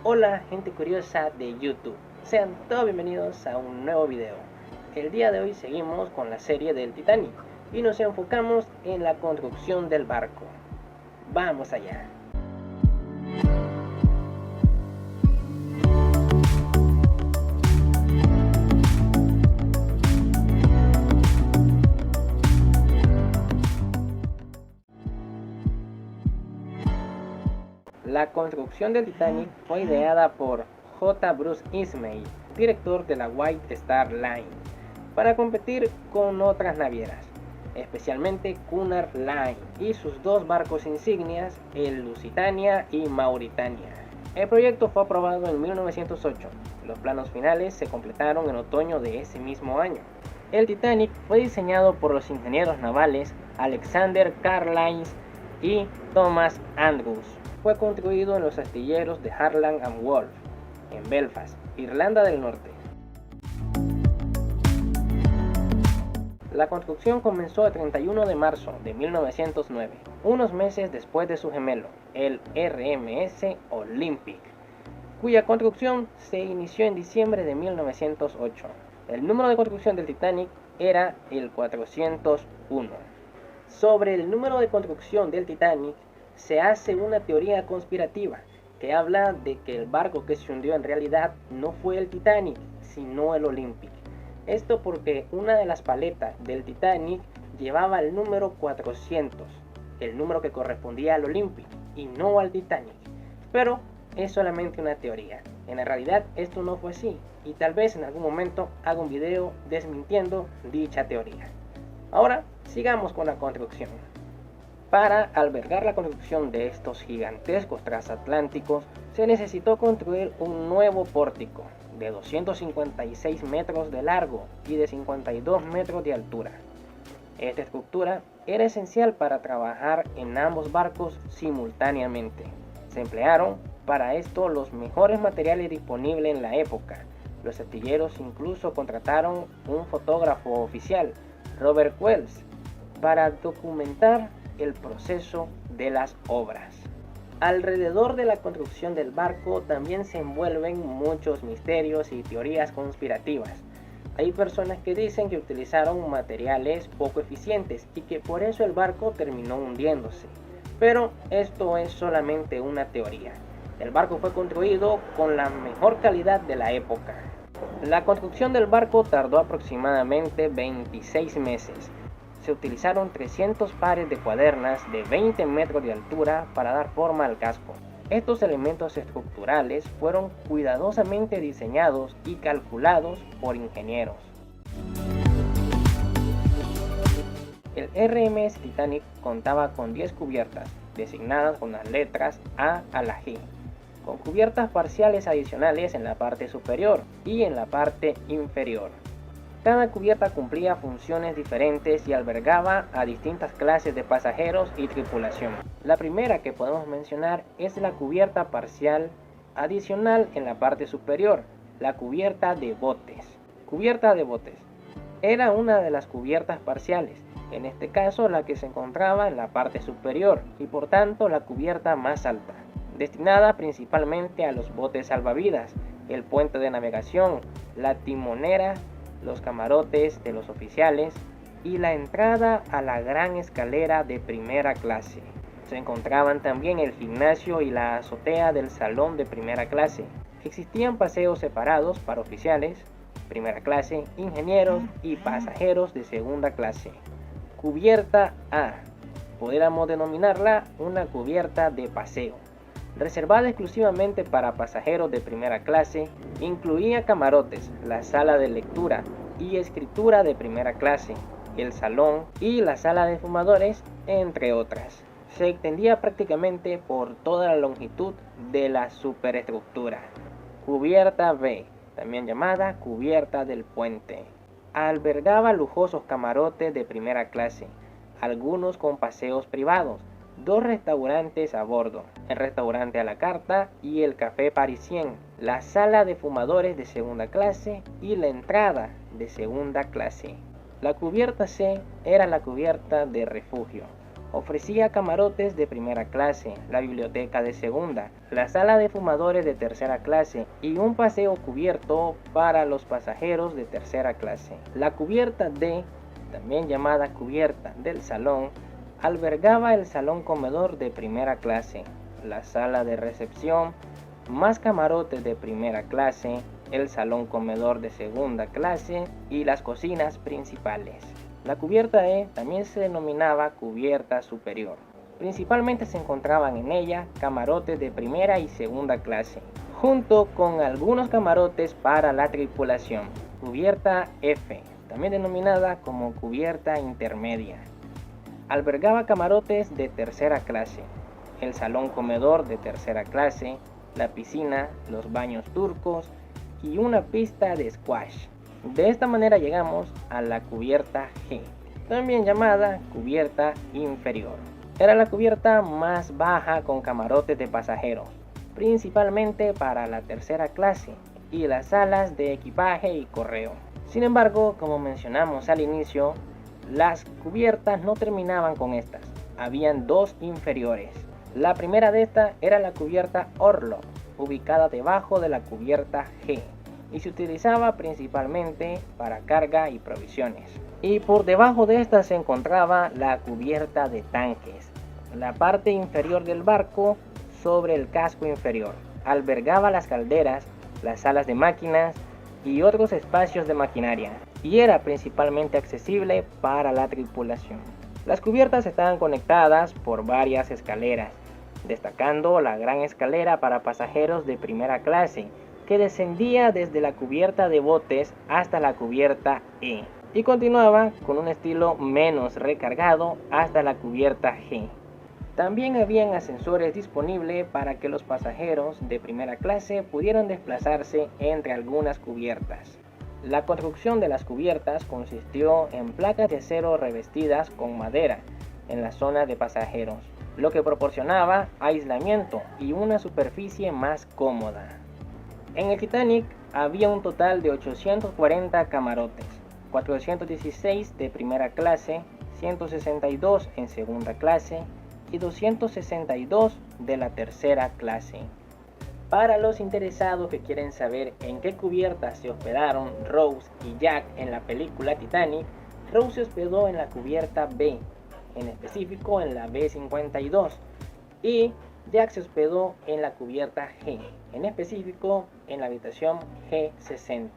Hola gente curiosa de YouTube, sean todos bienvenidos a un nuevo video. El día de hoy seguimos con la serie del Titanic y nos enfocamos en la construcción del barco. Vamos allá. La construcción del Titanic fue ideada por J. Bruce Ismay, director de la White Star Line, para competir con otras navieras, especialmente Cunard Line y sus dos barcos insignias, el Lusitania y Mauritania. El proyecto fue aprobado en 1908. Los planos finales se completaron en otoño de ese mismo año. El Titanic fue diseñado por los ingenieros navales Alexander Carlines y Thomas Andrews. Fue construido en los astilleros de Harland and Wolff, en Belfast, Irlanda del Norte. La construcción comenzó el 31 de marzo de 1909, unos meses después de su gemelo, el RMS Olympic, cuya construcción se inició en diciembre de 1908. El número de construcción del Titanic era el 401. Sobre el número de construcción del Titanic se hace una teoría conspirativa que habla de que el barco que se hundió en realidad no fue el Titanic, sino el Olympic. Esto porque una de las paletas del Titanic llevaba el número 400, el número que correspondía al Olympic y no al Titanic. Pero es solamente una teoría. En la realidad esto no fue así y tal vez en algún momento haga un video desmintiendo dicha teoría. Ahora sigamos con la construcción. Para albergar la construcción de estos gigantescos transatlánticos se necesitó construir un nuevo pórtico de 256 metros de largo y de 52 metros de altura. Esta estructura era esencial para trabajar en ambos barcos simultáneamente. Se emplearon para esto los mejores materiales disponibles en la época. Los astilleros incluso contrataron un fotógrafo oficial, Robert Wells, para documentar el proceso de las obras. Alrededor de la construcción del barco también se envuelven muchos misterios y teorías conspirativas. Hay personas que dicen que utilizaron materiales poco eficientes y que por eso el barco terminó hundiéndose. Pero esto es solamente una teoría. El barco fue construido con la mejor calidad de la época. La construcción del barco tardó aproximadamente 26 meses. Se utilizaron 300 pares de cuadernas de 20 metros de altura para dar forma al casco. Estos elementos estructurales fueron cuidadosamente diseñados y calculados por ingenieros. El RMS Titanic contaba con 10 cubiertas, designadas con las letras A a la G, con cubiertas parciales adicionales en la parte superior y en la parte inferior. Cada cubierta cumplía funciones diferentes y albergaba a distintas clases de pasajeros y tripulación. La primera que podemos mencionar es la cubierta parcial adicional en la parte superior, la cubierta de botes. Cubierta de botes. Era una de las cubiertas parciales, en este caso la que se encontraba en la parte superior y por tanto la cubierta más alta, destinada principalmente a los botes salvavidas, el puente de navegación, la timonera, los camarotes de los oficiales y la entrada a la gran escalera de primera clase. Se encontraban también el gimnasio y la azotea del salón de primera clase. Existían paseos separados para oficiales, primera clase, ingenieros y pasajeros de segunda clase. Cubierta A. Podríamos denominarla una cubierta de paseo. Reservada exclusivamente para pasajeros de primera clase, incluía camarotes, la sala de lectura y escritura de primera clase, el salón y la sala de fumadores, entre otras. Se extendía prácticamente por toda la longitud de la superestructura. Cubierta B, también llamada cubierta del puente. Albergaba lujosos camarotes de primera clase, algunos con paseos privados, dos restaurantes a bordo, el restaurante a la carta y el café parisien, la sala de fumadores de segunda clase y la entrada de segunda clase. La cubierta C era la cubierta de refugio, Ofrecía camarotes de primera clase, la biblioteca de segunda, la sala de fumadores de tercera clase y un paseo cubierto para los pasajeros de tercera clase. La cubierta D, también llamada cubierta del salón, albergaba el salón comedor de primera clase, la sala de recepción, más camarotes de primera clase, el salón comedor de segunda clase y las cocinas principales. La cubierta E también se denominaba cubierta superior. Principalmente se encontraban en ella camarotes de primera y segunda clase, junto con algunos camarotes para la tripulación. Cubierta F, también denominada como cubierta intermedia, albergaba camarotes de tercera clase, el salón comedor de tercera clase, la piscina, los baños turcos y una pista de squash. De esta manera llegamos a la cubierta G, también llamada cubierta inferior. Era la cubierta más baja con camarotes de pasajeros, principalmente para la tercera clase y las salas de equipaje y correo. Sin embargo, como mencionamos al inicio, las cubiertas no terminaban con estas. Habían dos inferiores. La primera de estas era la cubierta Orlov, ubicada debajo de la cubierta G, y se utilizaba principalmente para carga y provisiones. Y por debajo de esta se encontraba la cubierta de tanques, la parte inferior del barco sobre el casco inferior. Albergaba las calderas, las salas de máquinas y otros espacios de maquinaria, y era principalmente accesible para la tripulación. Las cubiertas estaban conectadas por varias escaleras, destacando la gran escalera para pasajeros de primera clase, que descendía desde la cubierta de botes hasta la cubierta E y continuaba con un estilo menos recargado hasta la cubierta G. También habían ascensores disponibles para que los pasajeros de primera clase pudieran desplazarse entre algunas cubiertas. La construcción de las cubiertas consistió en placas de acero revestidas con madera en la zona de pasajeros, lo que proporcionaba aislamiento y una superficie más cómoda. En el Titanic había un total de 840 camarotes, 416 de primera clase, 162 en segunda clase y 262 de la tercera clase. Para los interesados que quieren saber en qué cubierta se hospedaron Rose y Jack en la película Titanic, Rose se hospedó en la cubierta B, en específico en la B52, y Jack se hospedó en la cubierta G, en específico en la habitación G60.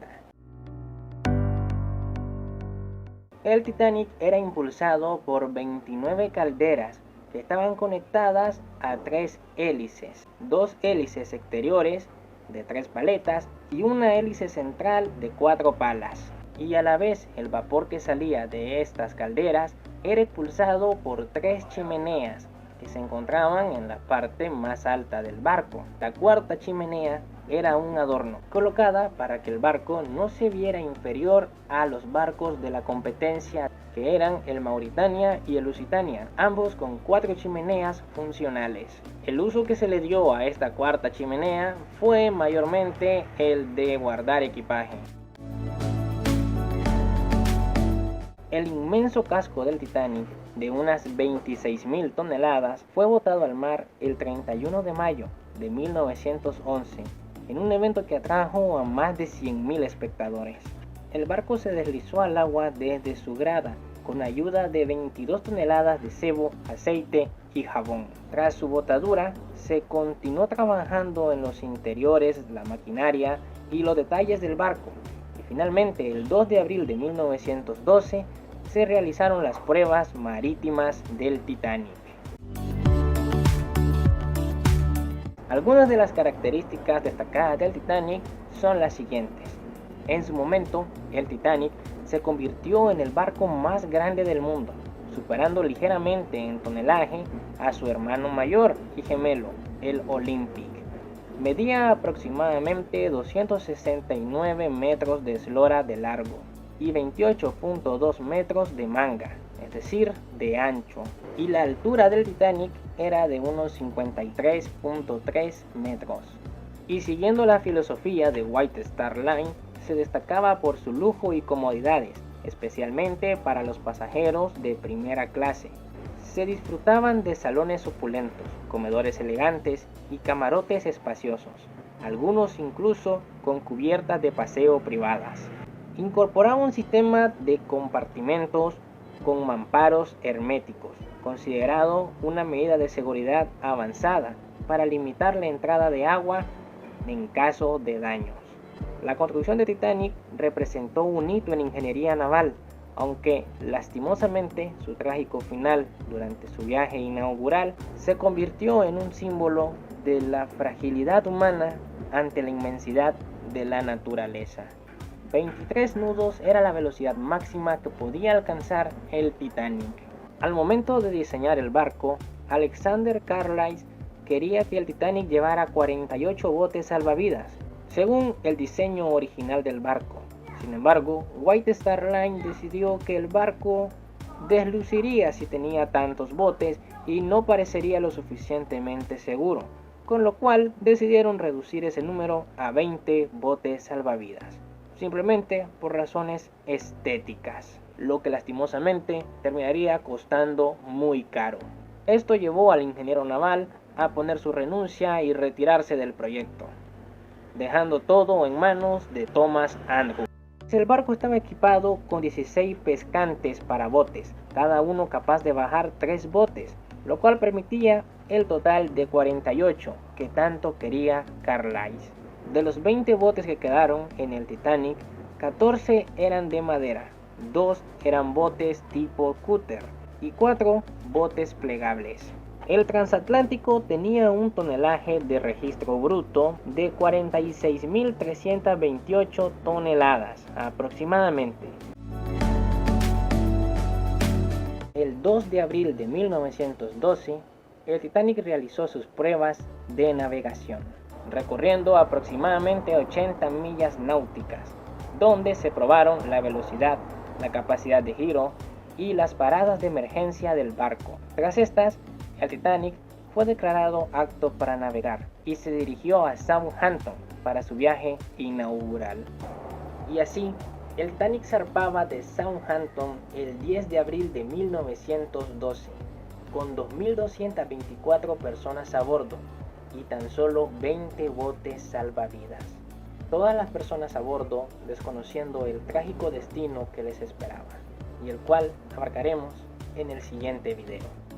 El Titanic era impulsado por 29 calderas que estaban conectadas a 3 hélices, 2 hélices exteriores de 3 paletas y una hélice central de 4 palas. Y a la vez el vapor que salía de estas calderas era expulsado por 3 chimeneas que se encontraban en la parte más alta del barco. La cuarta chimenea era un adorno, colocada para que el barco no se viera inferior a los barcos de la competencia, que eran el Mauritania y el Lusitania, ambos con 4 chimeneas funcionales. El uso que se le dio a esta cuarta chimenea fue mayormente el de guardar equipaje. El inmenso casco del Titanic, de unas 26.000 toneladas, fue botado al mar el 31 de mayo de 1911, en un evento que atrajo a más de 100.000 espectadores. El barco se deslizó al agua desde su grada, con ayuda de 22 toneladas de cebo, aceite y jabón. Tras su botadura, se continuó trabajando en los interiores, la maquinaria y los detalles del barco. Y finalmente, el 2 de abril de 1912, se realizaron las pruebas marítimas del Titanic. Algunas de las características destacadas del Titanic son las siguientes. En su momento, el Titanic se convirtió en el barco más grande del mundo, superando ligeramente en tonelaje a su hermano mayor y gemelo, el Olympic. Medía aproximadamente 269 metros de eslora de largo y 28.2 metros de manga, es decir, de ancho, y la altura del Titanic era de unos 53.3 metros. Y siguiendo la filosofía de White Star Line, se destacaba por su lujo y comodidades, especialmente para los pasajeros de primera clase. Se disfrutaban de salones opulentos, comedores elegantes y camarotes espaciosos, algunos incluso con cubiertas de paseo privadas. Incorporaba un sistema de compartimentos con mamparos herméticos, considerado una medida de seguridad avanzada para limitar la entrada de agua en caso de daños. La construcción de Titanic representó un hito en ingeniería naval, aunque lastimosamente su trágico final durante su viaje inaugural se convirtió en un símbolo de la fragilidad humana ante la inmensidad de la naturaleza. 23 nudos era la velocidad máxima que podía alcanzar el Titanic. Al momento de diseñar el barco, Alexander Carlisle quería que el Titanic llevara 48 botes salvavidas, según el diseño original del barco. Sin embargo, White Star Line decidió que el barco desluciría si tenía tantos botes y no parecería lo suficientemente seguro, con lo cual decidieron reducir ese número a 20 botes salvavidas, simplemente por razones estéticas, lo que lastimosamente terminaría costando muy caro. Esto llevó al ingeniero naval a poner su renuncia y retirarse del proyecto, dejando todo en manos de Thomas Andrews. El barco estaba equipado con 16 pescantes para botes, cada uno capaz de bajar 3 botes, lo cual permitía el total de 48 que tanto quería Carlisle. De los 20 botes que quedaron en el Titanic, 14 eran de madera, 2 eran botes tipo cúter y 4 botes plegables. El transatlántico tenía un tonelaje de registro bruto de 46.328 toneladas aproximadamente. El 2 de abril de 1912, el Titanic realizó sus pruebas de navegación, recorriendo aproximadamente 80 millas náuticas, donde se probaron la velocidad, la capacidad de giro y las paradas de emergencia del barco. Tras estas, el Titanic fue declarado apto para navegar y se dirigió a Southampton para su viaje inaugural. Y así, el Titanic zarpaba de Southampton el 10 de abril de 1912, con 2.224 personas a bordo y tan solo 20 botes salvavidas. Todas las personas a bordo desconociendo el trágico destino que les esperaba, y el cual abarcaremos en el siguiente video.